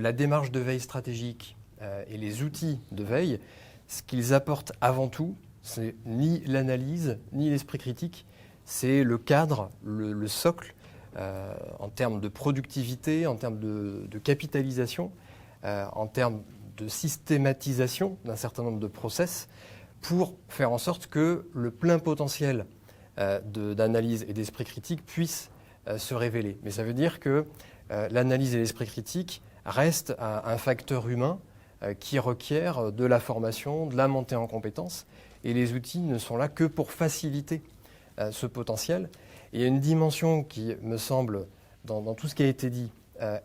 La démarche de veille stratégique et les outils de veille, ce qu'ils apportent avant tout, c'est ni l'analyse, ni l'esprit critique, c'est le cadre, le socle, en termes de productivité, en termes de capitalisation, en termes de systématisation d'un certain nombre de process, pour faire en sorte que le plein potentiel d'analyse et d'esprit critique puisse se révéler. Mais ça veut dire que l'analyse et l'esprit critique reste un facteur humain qui requiert de la formation, de la montée en compétences, et les outils ne sont là que pour faciliter ce potentiel. Et il y a une dimension qui me semble, dans tout ce qui a été dit,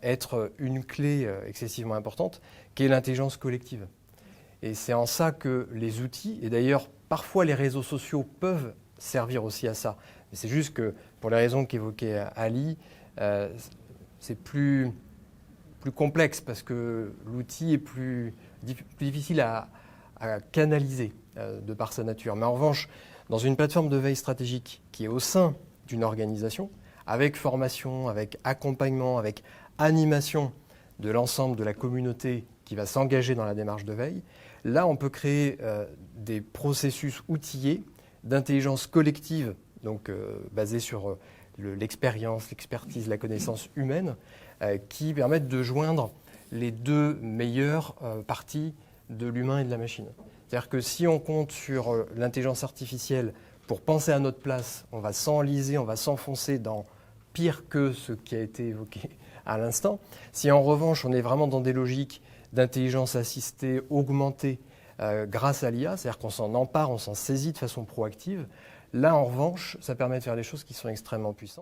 être une clé excessivement importante, qui est l'intelligence collective. Et c'est en ça que les outils, et d'ailleurs parfois les réseaux sociaux peuvent servir aussi à ça, mais c'est juste que pour les raisons qu'évoquait Ali, c'est plus complexe parce que l'outil est plus difficile à canaliser de par sa nature. Mais en revanche, dans une plateforme de veille stratégique qui est au sein d'une organisation, avec formation, avec accompagnement, avec animation de l'ensemble de la communauté qui va s'engager dans la démarche de veille, là on peut créer des processus outillés d'intelligence collective, donc basés sur l'expérience, l'expertise, la connaissance humaine, qui permettent de joindre les deux meilleures parties de l'humain et de la machine. C'est-à-dire que si on compte sur l'intelligence artificielle pour penser à notre place, on va s'enliser, on va s'enfoncer dans pire que ce qui a été évoqué à l'instant. Si en revanche on est vraiment dans des logiques d'intelligence assistée, augmentée grâce à l'IA, c'est-à-dire qu'on s'en empare, on s'en saisit de façon proactive, là en revanche ça permet de faire des choses qui sont extrêmement puissantes.